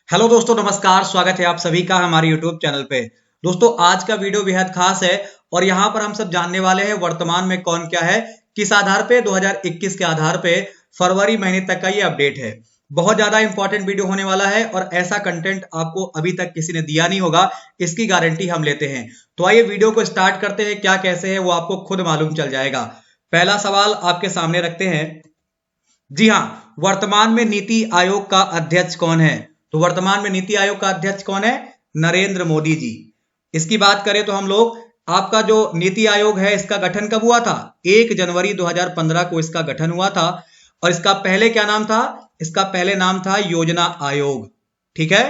Hello दोस्तों, नमस्कार। स्वागत है आप सभी का हमारे यूट्यूब चैनल पे। दोस्तों, आज का वीडियो बेहद खास है और यहाँ पर हम सब जानने वाले हैं वर्तमान में कौन क्या है, किस आधार पे 2021 के आधार पे फरवरी महीने तक का ये अपडेट है। बहुत ज्यादा इंपॉर्टेंट वीडियो होने वाला है और ऐसा कंटेंट आपको अभी तक किसी ने दिया नहीं होगा, इसकी गारंटी हम लेते हैं। तो आइए वीडियो को स्टार्ट करते हैं। क्या कैसे है वो आपको खुद मालूम चल जाएगा। पहला सवाल आपके सामने रखते हैं। जी हाँ, वर्तमान में नीति आयोग का अध्यक्ष कौन है? तो वर्तमान में नीति आयोग का अध्यक्ष कौन है? नरेंद्र मोदी जी। इसकी बात करें तो हम लोग, आपका जो नीति आयोग है इसका गठन कब हुआ था? 1 जनवरी 2015 को इसका गठन हुआ था। और इसका पहले क्या नाम था? इसका पहले नाम था योजना आयोग। ठीक है।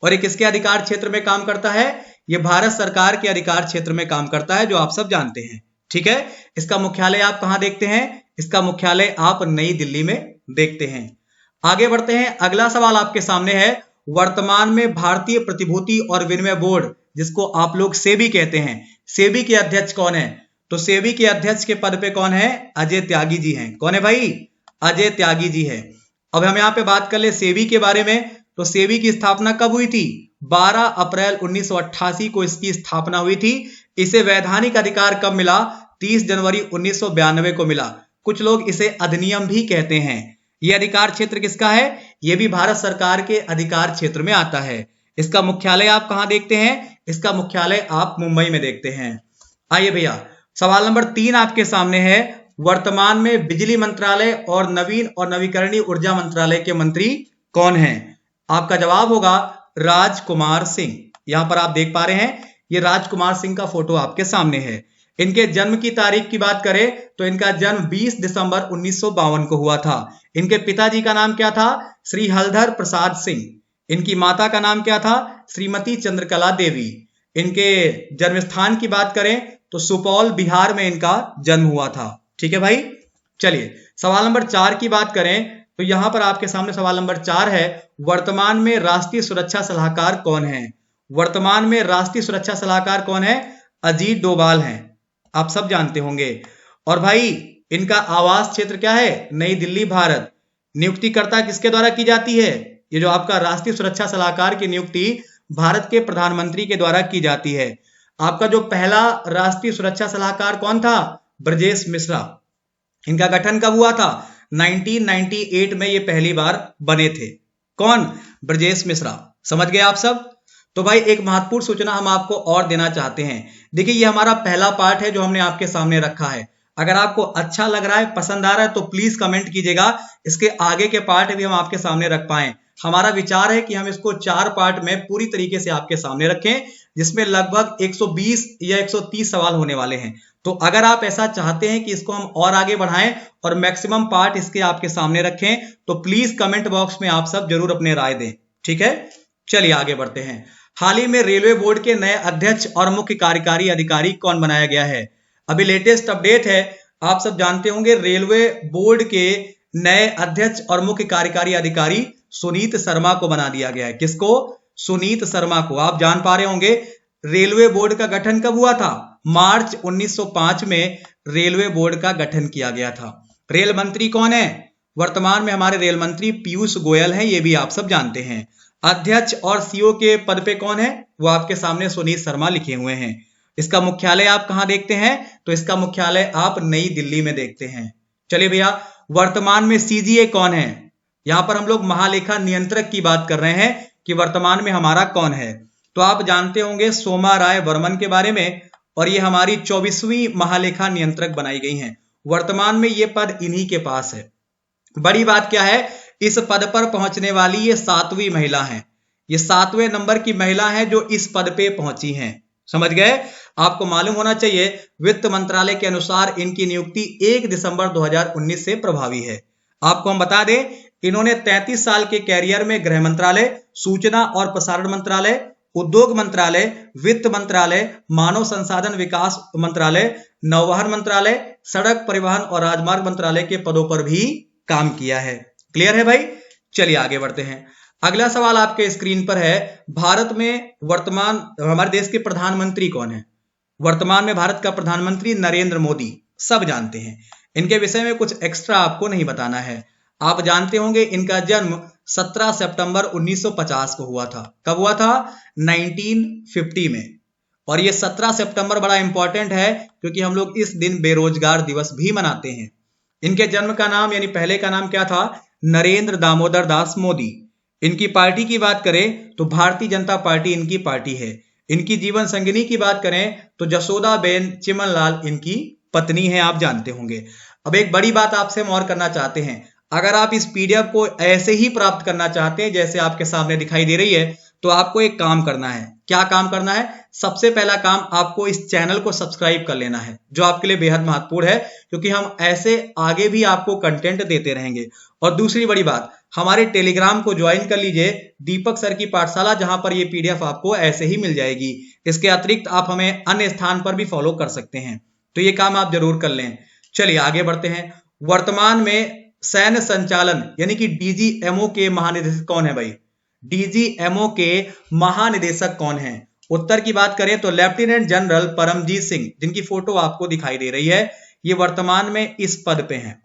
और ये किसके अधिकार क्षेत्र में काम करता है? ये भारत सरकार के अधिकार क्षेत्र में काम करता है, जो आप सब जानते हैं। ठीक है। इसका मुख्यालय आप कहां देखते हैं? इसका मुख्यालय आप नई दिल्ली में देखते हैं। आगे बढ़ते हैं। अगला सवाल आपके सामने है, वर्तमान में भारतीय प्रतिभूति और विनिमय बोर्ड, जिसको आप लोग सेबी कहते हैं, सेबी के अध्यक्ष कौन है? तो सेबी के अध्यक्ष के पद पे कौन है? अजय त्यागी जी हैं। कौन है भाई? अजय त्यागी जी है। अब हम यहाँ पे बात कर ले सेबी के बारे में। तो सेबी की स्थापना कब हुई थी? 12 अप्रैल 1988 को इसकी स्थापना हुई थी। इसे वैधानिक अधिकार कब मिला? 30 जनवरी 1992 को मिला। कुछ लोग इसे अधिनियम भी कहते हैं। यह अधिकार क्षेत्र किसका है? यह भी भारत सरकार के अधिकार क्षेत्र में आता है। इसका मुख्यालय आप कहां देखते हैं? इसका मुख्यालय आप मुंबई में देखते हैं। आइए भैया, सवाल नंबर 3 आपके सामने है, वर्तमान में बिजली मंत्रालय और नवीन और नवीकरणीय ऊर्जा मंत्रालय के मंत्री कौन हैं? आपका जवाब होगा राजकुमार सिंह। यहां पर आप देख पा रहे हैं, ये राजकुमार सिंह का फोटो आपके सामने है। इनके जन्म की तारीख की बात करें तो इनका जन्म 20 दिसंबर 1952 को हुआ था। इनके पिताजी का नाम क्या था? श्री हलधर प्रसाद सिंह। इनकी माता का नाम क्या था? श्रीमती चंद्रकला देवी। इनके जन्म स्थान की बात करें तो सुपौल, बिहार में इनका जन्म हुआ था। ठीक है भाई। चलिए सवाल नंबर 4 की बात करें तो यहां पर आपके सामने सवाल नंबर 4 है, वर्तमान में राष्ट्रीय सुरक्षा सलाहकार कौन है? वर्तमान में राष्ट्रीय सुरक्षा सलाहकार कौन है? अजीत डोभाल हैं। आप सब जानते होंगे। और भाई, इनका आवास क्षेत्र क्या है? नई दिल्ली, भारत। नियुक्तिकर्ता किसके द्वारा की जाती है? ये जो आपका राष्ट्रीय सुरक्षा सलाहकार की नियुक्ति भारत के प्रधानमंत्री के द्वारा की जाती है। आपका जो पहला राष्ट्रीय सुरक्षा सलाहकार कौन था? ब्रजेश मिश्रा। इनका गठन कब हुआ था? 1998 में ये पहली बार बने थे। कौन? ब्रजेश मिश्रा। समझ गए आप सब? तो भाई, एक महत्वपूर्ण सूचना हम आपको और देना चाहते हैं। देखिए, ये हमारा पहला पार्ट है जो हमने आपके सामने रखा है। अगर आपको अच्छा लग रहा है, पसंद आ रहा है, तो प्लीज कमेंट कीजिएगा। इसके आगे के पार्ट भी हम आपके सामने रख पाए। हमारा विचार है कि हम इसको 4 पार्ट में पूरी तरीके से आपके सामने रखें, जिसमें लगभग 120 या 130 सवाल होने वाले हैं। तो अगर आप ऐसा चाहते हैं कि इसको हम और आगे बढ़ाएं और मैक्सिमम पार्ट इसके आपके सामने रखें, तो प्लीज कमेंट बॉक्स में आप सब जरूर अपने राय दें। ठीक है। चलिए आगे बढ़ते हैं। हाल ही में रेलवे बोर्ड के नए अध्यक्ष और मुख्य कार्यकारी अधिकारी कौन बनाया गया है? अभी लेटेस्ट अपडेट है। आप सब जानते होंगे, रेलवे बोर्ड के नए अध्यक्ष और मुख्य कार्यकारी अधिकारी सुनीत शर्मा को बना दिया गया है। किसको? सुनीत शर्मा को। आप जान पा रहे होंगे, रेलवे बोर्ड का गठन कब हुआ था? मार्च 1905 में रेलवे बोर्ड का गठन किया गया था। रेल मंत्री कौन है? वर्तमान में हमारे रेल मंत्री पीयूष गोयल हैं। ये भी आप सब जानते हैं। अध्यक्ष और सीईओ के पद पे कौन है? वो आपके सामने सुनीत शर्मा लिखे हुए हैं। इसका मुख्यालय आप कहां देखते हैं? तो इसका मुख्यालय आप नई दिल्ली में देखते हैं। चलिए भैया, वर्तमान में सीजीए कौन है? यहां पर हम लोग महालेखा नियंत्रक की बात कर रहे हैं कि वर्तमान में हमारा कौन है। तो आप जानते होंगे सोमा राय वर्मन के बारे में, और ये हमारी 24वीं महालेखा नियंत्रक बनाई गई हैं। वर्तमान में ये पद इन्हीं के पास है। बड़ी बात क्या है, इस पद पर पहुंचने वाली ये 7वीं महिला हैं। ये 7वें नंबर की महिला है जो इस पद पे पहुंची हैं। समझ गए? आपको मालूम होना चाहिए, वित्त मंत्रालय के अनुसार इनकी नियुक्ति 1 दिसंबर 2019 से प्रभावी है। आपको हम बता दें, इन्होंने 33 साल के कैरियर में गृह मंत्रालय, सूचना और प्रसारण मंत्रालय, उद्योग मंत्रालय, वित्त मंत्रालय, मानव संसाधन विकास मंत्रालय, नौवहन मंत्रालय, सड़क परिवहन और राजमार्ग मंत्रालय के पदों पर भी काम किया है। क्लियर है भाई? चलिए आगे बढ़ते हैं। अगला सवाल आपके स्क्रीन पर है, भारत में वर्तमान हमारे देश के प्रधानमंत्री कौन है? वर्तमान में भारत का प्रधानमंत्री नरेंद्र मोदी। सब जानते हैं। इनके विषय में कुछ एक्स्ट्रा आपको नहीं बताना है। आप जानते होंगे, इनका जन्म 17 सितंबर 1950 को हुआ था। कब हुआ था? 1950 में। और ये 17 सितंबर बड़ा इंपॉर्टेंट है क्योंकि हम लोग इस दिन बेरोजगार दिवस भी मनाते हैं। इनके जन्म का नाम यानी पहले का नाम क्या था? नरेंद्र दामोदर दास मोदी। इनकी पार्टी की बात करें तो भारतीय जनता पार्टी इनकी पार्टी है। इनकी जीवन संगिनी की बात करें तो जसोदाबेन चिमनलाल इनकी पत्नी है, आप जानते होंगे। अब एक बड़ी बात आपसे हम और करना चाहते हैं, अगर आप इस पीडीएफ को ऐसे ही प्राप्त करना चाहते हैं जैसे आपके सामने दिखाई दे रही है, तो आपको एक काम करना है। क्या काम करना है? सबसे पहला काम आपको इस चैनल को सब्सक्राइब कर लेना है, जो आपके लिए बेहद महत्वपूर्ण है क्योंकि हम ऐसे आगे भी आपको कंटेंट देते रहेंगे। और दूसरी बड़ी बात, हमारे टेलीग्राम को ज्वाइन कर लीजिए, दीपक सर की पाठशाला, जहां पर ये पीडीएफ आपको ऐसे ही मिल जाएगी। इसके अतिरिक्त आप हमें अन्य स्थान पर भी फॉलो कर सकते हैं, तो ये काम आप जरूर कर लें। चलिए आगे बढ़ते हैं। वर्तमान में सैन्य संचालन यानी कि डीजीएमओ के महानिदेशक कौन है भाई? डीजीएमओ के महानिदेशक कौन है? उत्तर की बात करें तो लेफ्टिनेंट जनरल परमजीत सिंह, जिनकी फोटो आपको दिखाई दे रही है, ये वर्तमान में इस पद पे हैं।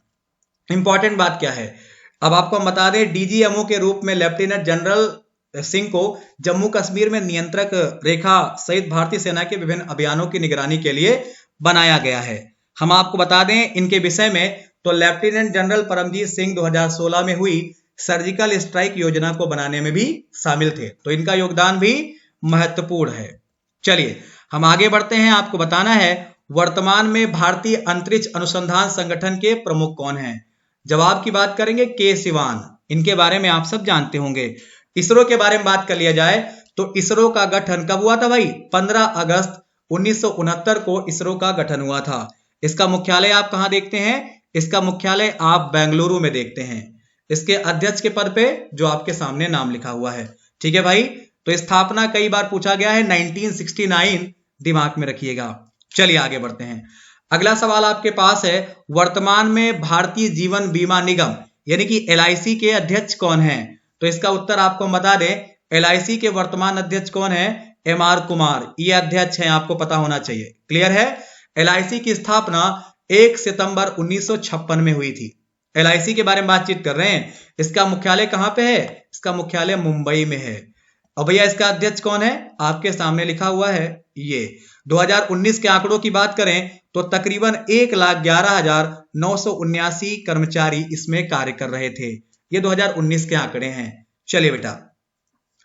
इंपॉर्टेंट बात क्या है, अब आपको हम बता दें, डीजीएमओ के रूप में लेफ्टिनेंट जनरल सिंह को जम्मू कश्मीर में नियंत्रक रेखा सहित भारतीय सेना के विभिन्न अभियानों की निगरानी के लिए बनाया गया है। हम आपको बता दें इनके विषय में, तो लेफ्टिनेंट जनरल परमजीत सिंह 2016 में हुई सर्जिकल स्ट्राइक योजना को बनाने में भी शामिल थे, तो इनका योगदान भी महत्वपूर्ण है। चलिए हम आगे बढ़ते हैं। आपको बताना है वर्तमान में भारतीय अंतरिक्ष अनुसंधान संगठन के प्रमुख कौन हैं? जवाब की बात करेंगे के सिवान, इनके बारे में आप सब जानते होंगे। इसरो के बारे में बात कर लिया जाए तो इसरो का गठन कब हुआ था भाई? 15 अगस्त 1969 को इसरो का गठन हुआ था। इसका मुख्यालय आप कहां देखते हैं? इसका मुख्यालय आप बेंगलुरु में देखते हैं। इसके अध्यक्ष के पद पे जो आपके सामने नाम लिखा हुआ है, ठीक है भाई। तो स्थापना कई बार पूछा गया है, 1969 दिमाग में रखिएगा। चलिए आगे बढ़ते हैं। अगला सवाल आपके पास है, वर्तमान में भारतीय जीवन बीमा निगम यानी कि एलआईसी के अध्यक्ष कौन हैं? तो इसका उत्तर आपको बता दें, एलआईसी के वर्तमान अध्यक्ष कौन है? एमआर कुमार, ये अध्यक्ष हैं, आपको पता होना चाहिए। क्लियर है? एलआईसी की स्थापना 1 सितंबर 1956 में हुई थी। एलआईसी के बारे में बातचीत कर रहे हैं। इसका मुख्यालय कहां पे है? इसका मुख्यालय मुंबई में है। और भैया इसका अध्यक्ष कौन है? आपके सामने लिखा हुआ है ये। 2019 के आंकड़ों की बात करें तो तकरीबन 1,11,979 कर्मचारी इसमें कार्य कर रहे थे। ये 2019 के आंकड़े हैं। चलिए बेटा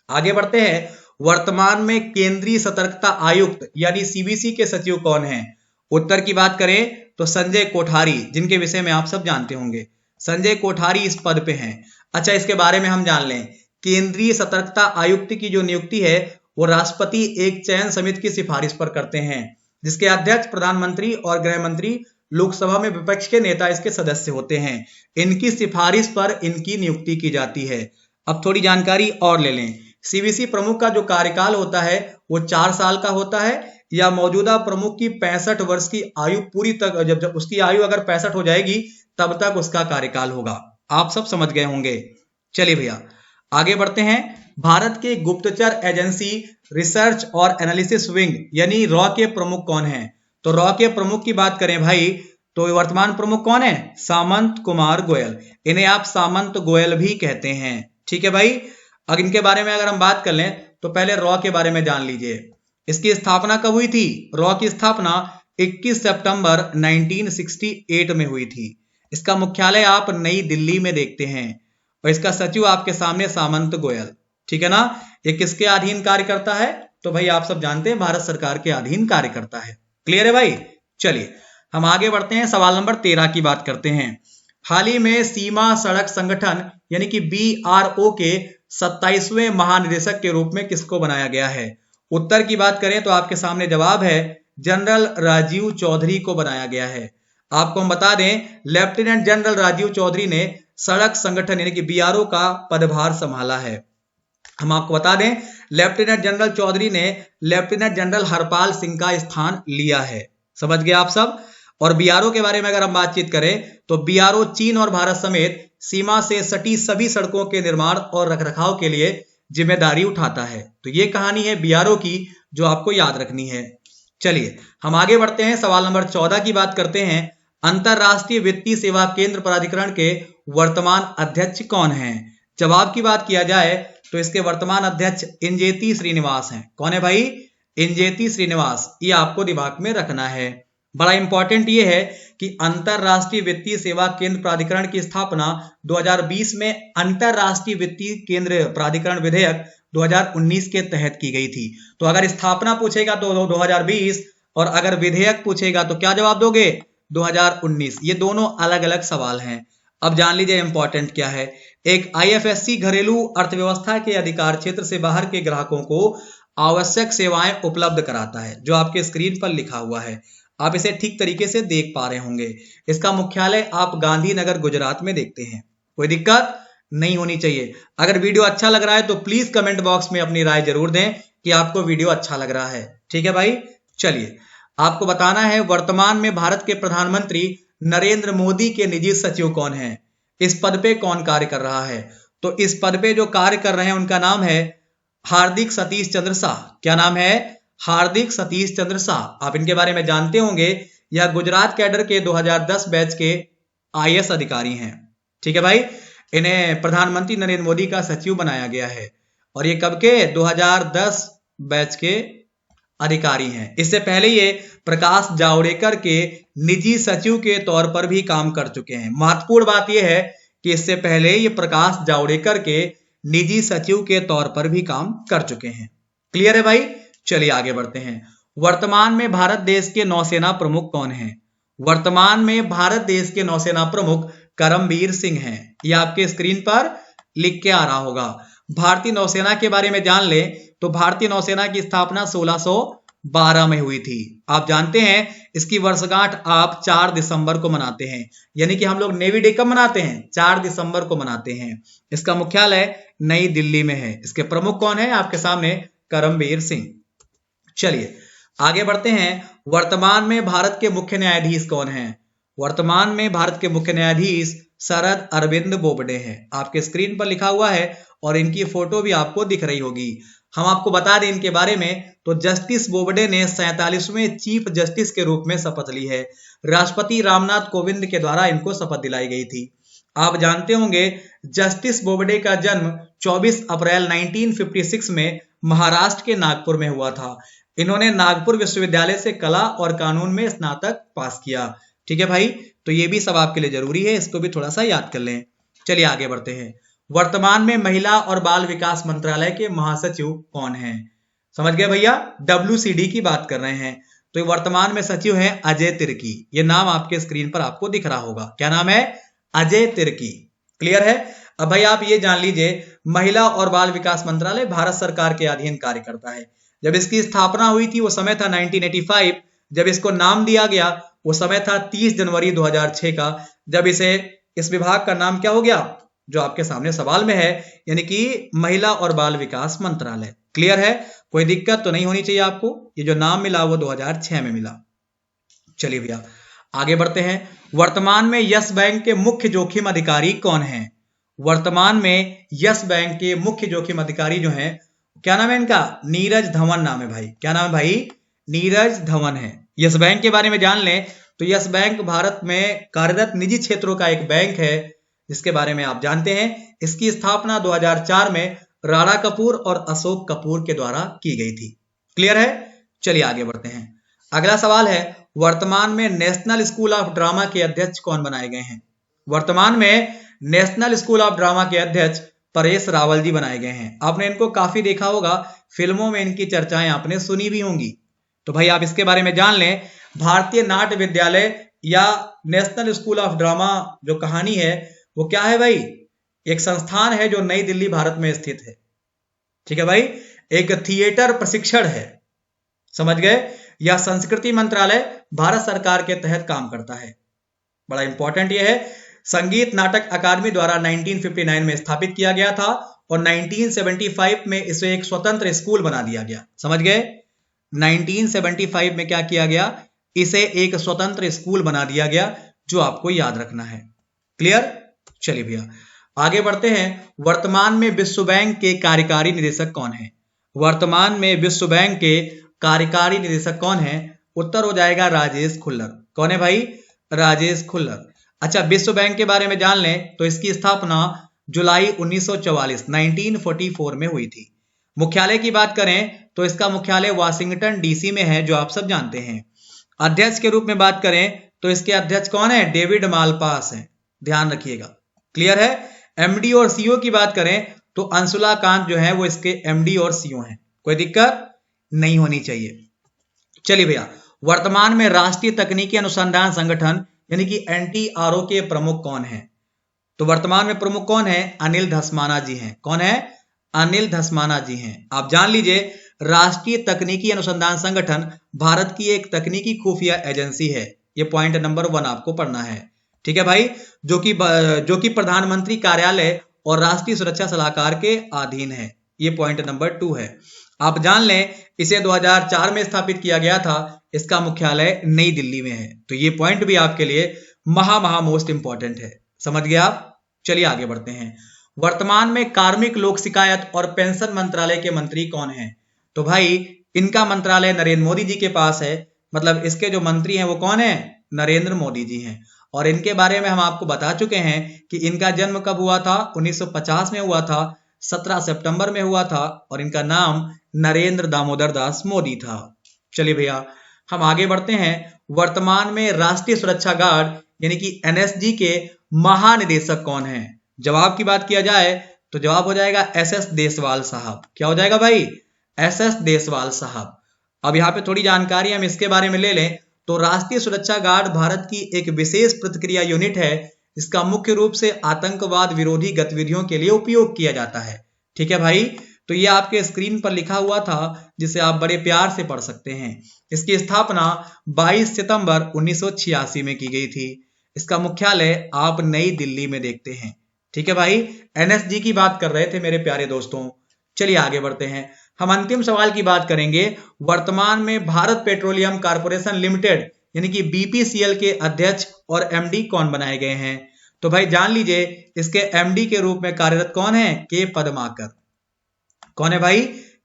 आगे बढ़ते हैं। वर्तमान में केंद्रीय सतर्कता आयुक्त यानी सीबीसी के सचिव कौन हैं? उत्तर की बात करें तो संजय कोठारी, जिनके विषय में आप सब जानते होंगे। संजय कोठारी इस पद पे हैं। अच्छा, इसके बारे में हम जान लें। केंद्रीय सतर्कता आयुक्त की जो नियुक्ति है वो राष्ट्रपति एक चयन समिति की सिफारिश पर करते हैं, जिसके अध्यक्ष प्रधानमंत्री और गृह मंत्री, लोकसभा में विपक्ष के नेता इसके सदस्य होते हैं। इनकी सिफारिश पर इनकी नियुक्ति की जाती है। अब थोड़ी जानकारी और ले लें। सीबीसी प्रमुख का जो कार्यकाल होता है वो 4 साल का होता है, या मौजूदा प्रमुख की 65 वर्ष की आयु पूरी तक, जब उसकी आयु अगर 65 हो जाएगी तब तक उसका कार्यकाल होगा। आप सब समझ गए होंगे। चलिए भैया आगे बढ़ते हैं। भारत के गुप्तचर एजेंसी रिसर्च और एनालिसिस विंग यानी रॉ के प्रमुख कौन हैं? तो रॉ के प्रमुख की बात करें भाई तो वर्तमान प्रमुख कौन है? सामंत कुमार गोयल। इन्हें आप सामंत गोयल भी कहते हैं, ठीक है भाई। अब इनके बारे में अगर हम बात कर लें तो पहले रॉ के बारे में जान लीजिए। इसकी स्थापना कब हुई थी? रॉ की स्थापना 21 सितंबर 1968 में हुई थी। इसका मुख्यालय आप नई दिल्ली में देखते हैं और इसका सचिव आपके सामने सामंत गोयल, ठीक है ना। ये किसके अधीन कार्य करता है? तो भाई आप सब जानते हैं भारत सरकार के अधीन कार्य करता है। क्लियर है भाई? चलिए हम आगे बढ़ते हैं। सवाल नंबर 13 की बात करते हैं। हाल ही में सीमा सड़क संगठन यानी कि बीआरओ के 27वें महानिदेशक के रूप में किसको बनाया गया है? उत्तर की बात करें तो आपके सामने जवाब है जनरल राजीव चौधरी को बनाया गया है। आपको हम बता दें लेफ्टिनेंट जनरल राजीव चौधरी ने सड़क संगठन यानी कि बीआरओ का पदभार संभाला है। हम आपको बता दें लेफ्टिनेंट जनरल चौधरी ने लेफ्टिनेंट जनरल हरपाल सिंह का स्थान लिया है। समझ गए आप सब। और बीआरओ के बारे में अगर हम बातचीत करें तो बीआरओ चीन और भारत समेत सीमा से सटी सभी सड़कों के निर्माण और रखरखाव के लिए जिम्मेदारी उठाता है। तो ये कहानी है बीआरओ की जो आपको याद रखनी है। चलिए हम आगे बढ़ते हैं। सवाल नंबर 14 की बात करते हैं। अंतरराष्ट्रीय वित्तीय सेवा केंद्र प्राधिकरण के वर्तमान अध्यक्ष कौन हैं? जवाब की बात किया जाए तो इसके वर्तमान अध्यक्ष इंजेती श्रीनिवास हैं। कौन है भाई? इंजेती श्रीनिवास। ये आपको दिमाग में रखना है। बड़ा इंपॉर्टेंट ये है कि अंतरराष्ट्रीय वित्तीय सेवा केंद्र प्राधिकरण की स्थापना 2020 में अंतरराष्ट्रीय वित्तीय केंद्र प्राधिकरण विधेयक 2019 के तहत की गई थी। तो अगर स्थापना पूछेगा तो 2020 और अगर विधेयक पूछेगा तो क्या जवाब दोगे? 2019। ये दोनों अलग अलग सवाल हैं। अब जान लीजिए इंपॉर्टेंट क्या है। एक आईएफएससी घरेलू अर्थव्यवस्था के अधिकार क्षेत्र से बाहर के ग्राहकों को आवश्यक सेवाएं उपलब्ध कराता है, जो आपके स्क्रीन पर लिखा हुआ है। आप इसे ठीक तरीके से देख पा रहे होंगे। इसका मुख्यालय आप गांधीनगर गुजरात में देखते हैं। कोई दिक्कत नहीं होनी चाहिए। अगर वीडियो अच्छा लग रहा है तो प्लीज कमेंट बॉक्स में अपनी राय जरूर दें कि आपको वीडियो अच्छा लग रहा है। ठीक है भाई, चलिए आपको बताना है वर्तमान में भारत के प्रधानमंत्री नरेंद्र मोदी के निजी सचिव कौन है, इस पद पे कौन कार्य कर रहा है। तो इस पद पे जो कार्य कर रहे हैं उनका नाम है हार्दिक सतीश चंद्र शाह। क्या नाम है? हार्दिक सतीश चंद्र शाह। आप इनके बारे में जानते होंगे। यह गुजरात कैडर के 2010 बैच के आईएएस अधिकारी हैं। ठीक है भाई, इन्हें प्रधानमंत्री नरेंद्र मोदी का सचिव बनाया गया है और ये कब के? 2010 बैच के अधिकारी हैं। इससे पहले ये प्रकाश जावड़ेकर के निजी सचिव के तौर पर भी काम कर चुके हैं। महत्वपूर्ण बात यह है कि इससे पहले ये प्रकाश जावड़ेकर के निजी सचिव के तौर पर भी काम कर चुके हैं। क्लियर है भाई? चलिए आगे बढ़ते हैं। वर्तमान में भारत देश के नौसेना प्रमुख कौन हैं? वर्तमान में भारत देश के नौसेना प्रमुख करमबीर सिंह हैं। यह आपके स्क्रीन पर लिख के आ रहा होगा। भारतीय नौसेना के बारे में जान ले तो भारतीय नौसेना की स्थापना 1612 में हुई थी। आप जानते हैं इसकी वर्षगांठ आप 4 दिसंबर को मनाते हैं, यानी कि हम लोग नेवी डे कब मनाते हैं? 4 दिसंबर को मनाते हैं। इसका मुख्यालय नई दिल्ली में है। इसके प्रमुख कौन है? आपके सामने करमबीर सिंह। चलिए आगे बढ़ते हैं। वर्तमान में भारत के मुख्य न्यायाधीश कौन हैं? वर्तमान में भारत के मुख्य न्यायाधीश शरद अरविंद बोबडे हैं। आपके स्क्रीन पर लिखा हुआ है और इनकी फोटो भी आपको दिख रही होगी। हम आपको बता दें इनके बारे में तो जस्टिस बोबडे ने 47वें चीफ जस्टिस के रूप में शपथ ली है। राष्ट्रपति रामनाथ कोविंद के द्वारा इनको शपथ दिलाई गई थी। आप जानते होंगे जस्टिस बोबडे का जन्म 24 अप्रैल 1956 में महाराष्ट्र के नागपुर में हुआ था। इन्होंने नागपुर विश्वविद्यालय से कला और कानून में स्नातक पास किया। ठीक है भाई, तो ये भी सब आपके लिए जरूरी है, इसको भी थोड़ा सा याद कर लें। चलिए आगे बढ़ते हैं। वर्तमान में महिला और बाल विकास मंत्रालय के महासचिव कौन हैं? समझ गए भैया? WCD की बात कर रहे हैं। तो ये वर्तमान में सचिव हैं अजय तिर्की। ये नाम आपके स्क्रीन पर आपको दिख रहा होगा। क्या नाम है? अजय तिर्की। क्लियर है? अब भाई आप ये जान लीजिए महिला और बाल विकास मंत्रालय भारत सरकार के अधीन कार्य करता है। जब इसकी स्थापना हुई थी वो समय था 1985। जब इसको नाम दिया गया वो समय था 30 जनवरी 2006 का। जब इस विभाग का नाम क्या हो गया जो आपके सामने सवाल में है, यानी कि महिला और बाल विकास मंत्रालय। क्लियर है? कोई दिक्कत तो नहीं होनी चाहिए आपको। ये जो नाम मिला वो 2006 में मिला। चलिए भैया आगे बढ़ते हैं। वर्तमान में यस बैंक के मुख्य जोखिम अधिकारी कौन हैं? वर्तमान में यस बैंक के मुख्य जोखिम अधिकारी जो हैं, क्या नाम है इनका? नीरज धवन नाम है भाई। क्या नाम है भाई? नीरज धवन है। यस बैंक के बारे में जान लें तो यस बैंक भारत में कार्यरत निजी क्षेत्रों का एक बैंक है जिसके बारे में आप जानते हैं। इसकी स्थापना 2004 में राणा कपूर और अशोक कपूर के द्वारा की गई थी। क्लियर है? चलिए आगे बढ़ते हैं। अगला सवाल है वर्तमान में नेशनल स्कूल ऑफ ड्रामा के अध्यक्ष कौन बनाए गए हैं? वर्तमान में नेशनल स्कूल ऑफ ड्रामा के अध्यक्ष परेश रावल जी बनाए गए हैं। आपने इनको काफी देखा होगा, फिल्मों में इनकी चर्चाएं आपने सुनी भी होंगी। तो भाई आप इसके बारे में जान लें। भारतीय नाट्य विद्यालय या नेशनल स्कूल ऑफ ड्रामा जो कहानी है वो क्या है भाई? एक संस्थान है जो नई दिल्ली भारत में स्थित है। ठीक है भाई, एक थिएटर प्रशिक्षण है। समझ गए? यह संस्कृति मंत्रालय भारत सरकार के तहत काम करता है। बड़ा इंपॉर्टेंट यह है संगीत नाटक अकादमी द्वारा 1959 में स्थापित किया गया था और 1975 में इसे एक स्वतंत्र स्कूल बना दिया गया। समझ गए? 1975 में क्या किया गया? इसे एक स्वतंत्र स्कूल बना दिया गया, जो आपको याद रखना है। क्लियर? चलिए भैया आगे बढ़ते हैं। वर्तमान में विश्व बैंक के कार्यकारी निदेशक कौन है? वर्तमान में विश्व बैंक के कार्यकारी निदेशक कौन है? उत्तर हो जाएगा राजेश खुल्लर। कौन है भाई? राजेश खुल्लर। अच्छा, विश्व बैंक के बारे में जान लें तो इसकी स्थापना जुलाई 1944 में हुई थी। मुख्यालय की बात करें तो इसका मुख्यालय वाशिंगटन डीसी में है, जो आप सब जानते हैं। अध्यक्ष के रूप में बात करें तो इसके अध्यक्ष कौन है? डेविड मालपास हैं, ध्यान रखिएगा। क्लियर है। एमडी और सीओ की बात करें तो अंशुला कांत जो है वो इसके एमडी और सीओ हैं। कोई दिक्कत नहीं होनी चाहिए। चलिए भैया, वर्तमान में राष्ट्रीय तकनीकी अनुसंधान संगठन यानी कि एनटीआरओ के प्रमुख कौन है? तो वर्तमान में प्रमुख कौन है? अनिल धस्माना जी हैं। कौन है? अनिल धस्माना जी हैं। आप जान लीजिए, राष्ट्रीय तकनीकी अनुसंधान संगठन भारत की एक तकनीकी खुफिया एजेंसी है। ये पॉइंट नंबर 1 आपको पढ़ना है, ठीक है भाई, जो कि प्रधानमंत्री कार्यालय और राष्ट्रीय सुरक्षा सलाहकार के अधीन है। ये पॉइंट नंबर 2 है। आप जान लें, इसे 2004 में स्थापित किया गया था। इसका मुख्यालय नई दिल्ली में है। तो ये पॉइंट भी आपके लिए महा मोस्ट इंपॉर्टेंट है। समझ गए आप? चलिए आगे बढ़ते हैं। वर्तमान में कार्मिक लोक शिकायत और पेंशन मंत्रालय के मंत्री कौन हैं? तो भाई इनका मंत्रालय नरेंद्र मोदी जी के पास है। मतलब इसके जो मंत्री हैं वो कौन है? नरेंद्र मोदी जी हैं। और इनके बारे में हम आपको बता चुके हैं कि इनका जन्म कब हुआ था? 1950 में हुआ था, 17 सितंबर में हुआ था, और इनका नाम नरेंद्र दामोदर दास मोदी था। चलिए भैया, हम आगे बढ़ते हैं। वर्तमान में राष्ट्रीय सुरक्षा गार्ड यानी कि एनएसजी के महानिदेशक कौन है? जवाब की बात किया जाए तो जवाब हो जाएगा एसएस देसवाल साहब। क्या हो जाएगा भाई? एसएस देसवाल साहब। अब यहाँ पे थोड़ी जानकारी हम इसके बारे में ले लें तो राष्ट्रीय सुरक्षा गार्ड भारत की एक विशेष प्रतिक्रिया यूनिट है। इसका मुख्य रूप से आतंकवाद विरोधी गतिविधियों के लिए उपयोग किया जाता है। ठीक है भाई, तो ये आपके स्क्रीन पर लिखा हुआ था, जिसे आप बड़े प्यार से पढ़ सकते हैं। इसकी स्थापना 22 सितंबर 1986 में की गई थी। इसका मुख्यालय आप नई दिल्ली में देखते हैं। ठीक है भाई, एनएसजी की बात कर रहे थे मेरे प्यारे दोस्तों। चलिए आगे बढ़ते हैं। हम अंतिम सवाल की बात करेंगे। वर्तमान में भारत पेट्रोलियम कॉर्पोरेशन लिमिटेड यानी कि बीपीसीएल के अध्यक्ष और एमडी कौन बनाए गए हैं? तो भाई जान लीजिए, इसके एमडी के रूप में कार्यरत कौन है? के पद्माकर। कौन है भाई?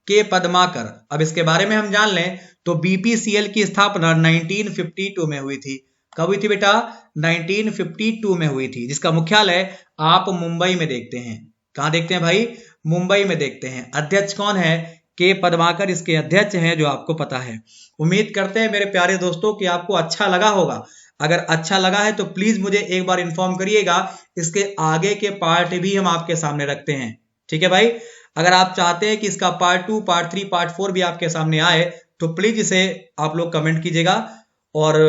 के पद्माकर। अब इसके बारे में हम जान लें तो बीपीसीएल की स्थापना 1952 में हुई थी। कब हुई थी बेटा? 1952 में हुई थी, जिसका मुख्यालय आप मुंबई में देखते हैं। कहां देखते हैं भाई? मुंबई में देखते हैं। अध्यक्ष कौन है? के पद्माकर इसके अध्यक्ष हैं, जो आपको पता है। उम्मीद करते हैं मेरे प्यारे दोस्तों कि आपको अच्छा लगा होगा। अगर अच्छा लगा है तो प्लीज मुझे एक बार इन्फॉर्म करिएगा। इसके आगे के पार्ट भी हम आपके सामने रखते हैं। ठीक है भाई, अगर आप चाहते हैं कि इसका पार्ट 2, पार्ट 3, पार्ट 4 भी आपके सामने आए तो प्लीज इसे आप लोग कमेंट कीजिएगा और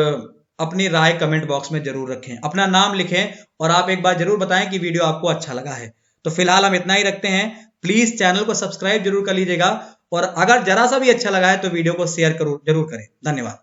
अपनी राय कमेंट बॉक्स में जरूर रखें। अपना नाम लिखें और आप एक बार जरूर बताएं कि वीडियो आपको अच्छा लगा है। तो फिलहाल हम इतना ही रखते हैं। प्लीज चैनल को सब्सक्राइब जरूर कर लीजिएगा और अगर जरा सा भी अच्छा लगा है तो वीडियो को शेयर जरूर करें। धन्यवाद।